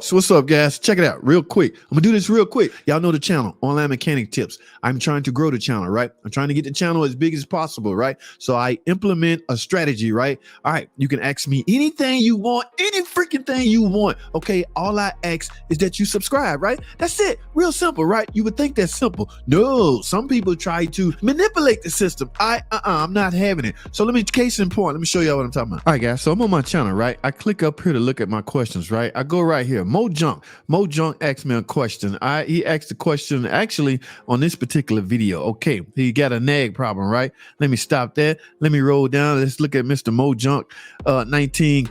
Shorts. What's up, guys? Check it out real quick. I'm gonna do this real quick. Y'all know the channel, Online Mechanic Tips. I'm trying to grow the channel, right? I'm trying to get the channel as big as possible, right? So I implement a strategy, right? All right, you can ask me anything you want, any freaking thing you want. Okay, all I ask is that you subscribe, right? That's it. Real simple, right? You would think that's simple. No, some people try to manipulate the system. I'm not having it. So let me, case in point, let me show y'all what I'm talking about. All right, guys, so I'm on my channel, right? I click up here to look at my questions, right? I go right here. Mo Junk asked me a question. He asked the question actually on this particular video. Okay, he got a nag problem, right? Let me stop that. Let me roll down. Let's look at Mr. Mo Junk 19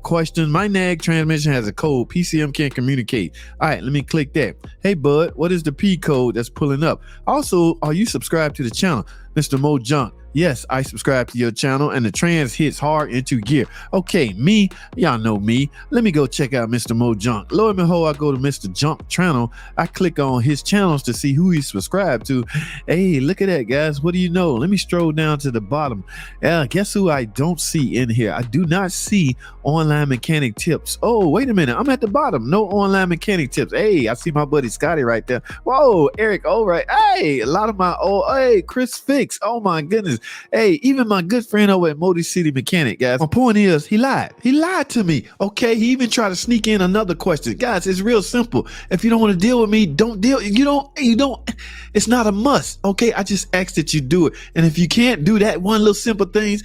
question. My nag transmission has a code. PCM can't communicate. All right, let me click that. Hey, bud, what is the P code that's pulling up? Also, are you subscribed to the channel? Mr. Mo Junk, yes, I subscribe to your channel and the trans hits hard into gear. Okay, me, y'all know me. Let me go check out Mr. Mo Junk. Lo and behold, I go to Mr. Junk channel. I click on his channels to see who he's subscribed to. Hey, look at that, guys. What do you know? Let me stroll down to the bottom. Guess who I don't see in here? I do not see Online Mechanic Tips. Oh, wait a minute. I'm at the bottom. No Online Mechanic Tips. Hey, I see my buddy Scotty right there. Whoa, Eric, all right. Hey, a lot of my hey, Chris Fix. Oh my goodness. Hey, even my good friend over at Motor City Mechanic, guys. My point is, he lied. He lied to me. Okay, he even tried to sneak in another question. Guys, it's real simple. If you don't want to deal with me, don't deal. You don't. It's not a must. Okay, I just ask that you do it. And if you can't do that one little simple things,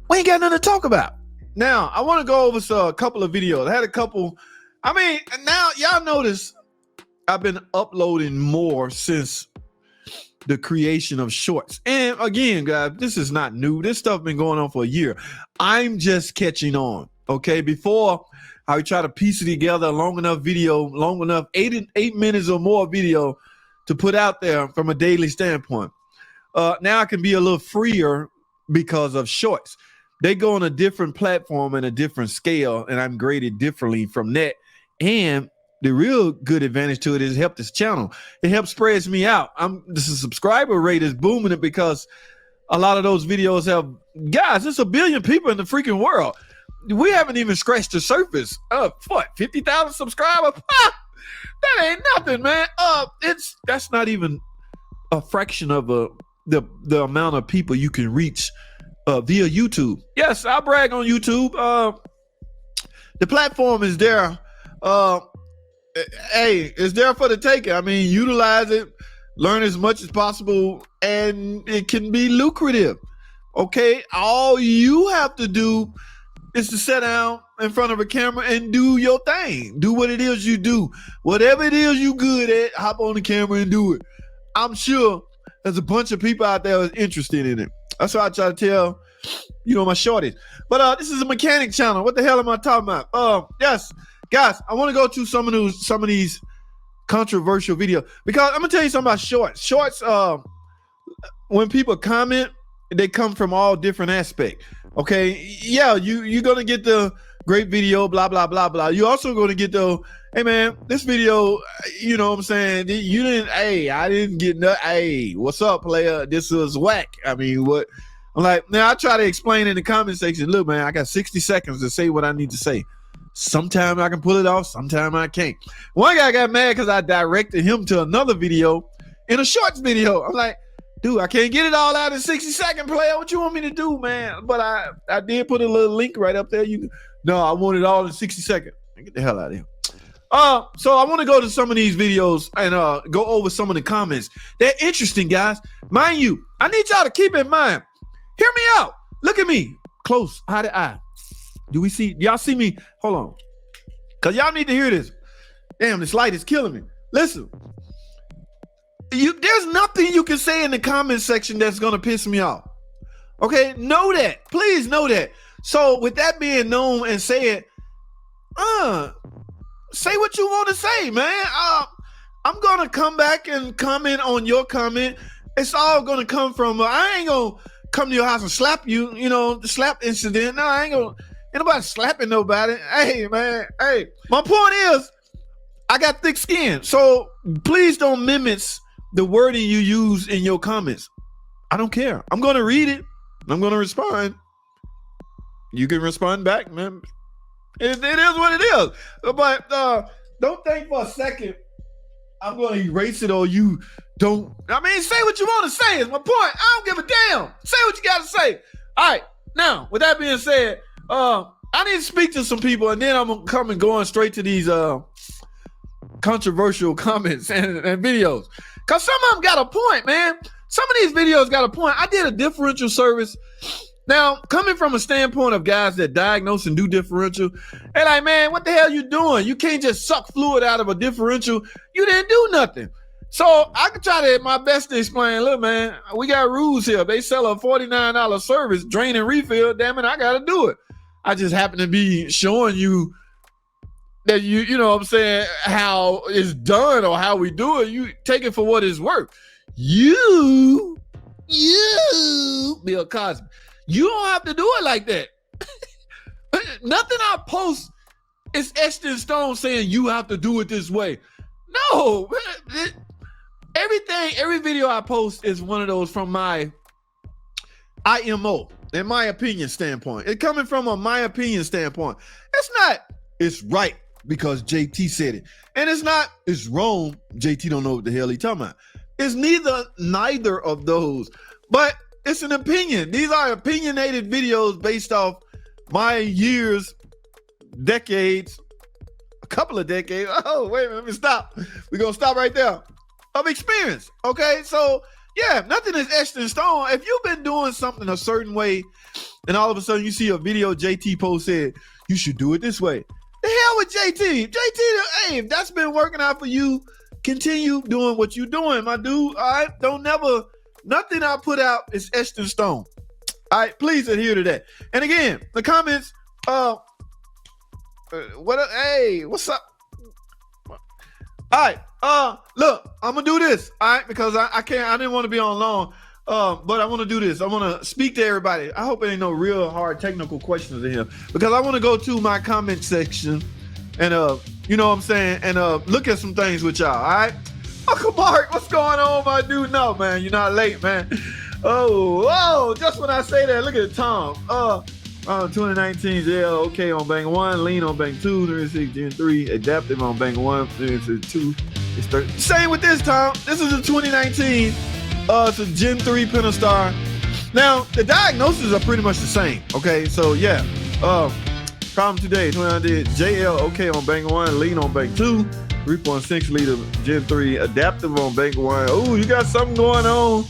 we ain't got nothing to talk about. Now, I want to go over a couple of videos. I had a couple. I mean, now y'all notice I've been uploading more since the creation of shorts. And again, guys, this is not new. This stuff been going on for a year. I'm just catching on. Okay, before I would try to piece it together a long enough 8 minutes or more video to put out there from a daily standpoint. Now I can be a little freer because of shorts. They go on a different platform and a different scale, and I'm graded differently from that. And the real good advantage to it is help this channel. It helps spreads me out. The subscriber rate is booming it because a lot of those videos have, guys, there's 1 billion people in the freaking world. We haven't even scratched the surface. What, 50,000 subscribers? That ain't nothing, man. That's not even a fraction of the amount of people you can reach via YouTube. Yes, I brag on YouTube. The platform is there. Hey, it's there for the taking. I mean, utilize it, learn as much as possible, and it can be lucrative. Okay, all you have to do is to sit down in front of a camera and do your thing. Do what it is you do. Whatever it is you good at, hop on the camera and do it. I'm sure there's a bunch of people out there that's interested in it. That's why I try to tell, my shorties. But this is a mechanic channel. What the hell am I talking about? Yes. Guys, I want to go to some of these controversial videos because I'm gonna tell you something about shorts. Shorts, when people comment, they come from all different aspects. Okay, yeah, you're gonna get the great video, blah blah blah blah. You're also gonna get the, hey man, this video, you know what I'm saying? You didn't, hey, I didn't get nothing. Hey, what's up, player? This was whack. I mean, what? I'm like, now I try to explain in the comment section. Look, man, I got 60 seconds to say what I need to say. Sometimes I can pull it off, sometimes I can't. One guy got mad because I directed him to another video in a shorts video. I'm like, dude, I can't get it all out in 60-second, player. What you want me to do, man? But I did put a little link right up there. No, I want it all in 60 seconds. Get the hell out of here. So I want to go to some of these videos and go over some of the comments. They're interesting, guys. Mind you, I need y'all to keep in mind. Hear me out. Look at me. Close, eye to eye. Do we see? Y'all see me? Hold on. Because y'all need to hear this. Damn, this light is killing me. Listen. There's nothing you can say in the comment section that's going to piss me off. Okay? Know that. Please know that. So with that being known and said, say what you want to say, man. I'm going to come back and comment on your comment. It's all going to come from, I ain't going to come to your house and slap you, the slap incident. No, I ain't going to. Ain't nobody slapping nobody. Hey, man. Hey, my point is, I got thick skin. So please don't mimic the wording you use in your comments. I don't care. I'm going to read it. I'm going to respond. You can respond back, man. It is what it is. But don't think for a second I'm going to erase it or you don't. I mean, say what you want to say is my point. I don't give a damn. Say what you got to say. All right. Now, with that being said, I need to speak to some people, and then I'm going to come and going straight to these controversial comments and videos. Because some of them got a point, man. Some of these videos got a point. I did a differential service. Now, coming from a standpoint of guys that diagnose and do differential, they're like, man, what the hell you doing? You can't just suck fluid out of a differential. You didn't do nothing. So I can try to my best to explain, look, man, we got rules here. They sell a $49 service, drain and refill. Damn it, I got to do it. I just happen to be showing you that you know what I'm saying, how it's done or how we do it. You take it for what it's worth. You, Bill Cosby, you don't have to do it like that. Nothing I post is etched in stone saying you have to do it this way. No, every video I post is one of those from my IMO, in my opinion standpoint. It's coming from a my opinion standpoint. It's not, it's right because JT said it. And it's not, it's wrong. JT don't know what the hell he talking about. It's neither of those, but it's an opinion. These are opinionated videos based off my years, decades, a couple of decades. Oh, wait a minute, let me stop. We're going to stop right there. Of experience, okay? So, yeah, nothing is etched in stone. If you've been doing something a certain way and all of a sudden you see a video JT post said, you should do it this way. The hell with JT. JT, hey, if that's been working out for you, continue doing what you're doing, my dude. All right? Don't never, nothing I put out is etched in stone. All right, please adhere to that. And again, the comments, hey, what's up? All right, look, I'm gonna do this, all right, because I didn't want to be on long, but I want to do this. I want to speak to everybody. I hope it ain't no real hard technical questions in here, because I want to go to my comment section and, you know what I'm saying, and look at some things with y'all, all right? Uncle Mark, what's going on, my dude? No, man, you're not late, man. Oh, just when I say that, look at Tom. 2019 JL, okay on bank 1, lean on bank 2, 36 Gen 3, adaptive on bank 1, 36 2. It's 30. Same with this, Tom. This is a 2019. It's a Gen 3 Pentastar. Now, the diagnoses are pretty much the same. Okay, so yeah. Problem today, 2019 JL, okay on bank 1, lean on bank 2, 3.6 liter Gen 3, adaptive on bank 1. Oh, you got something going on.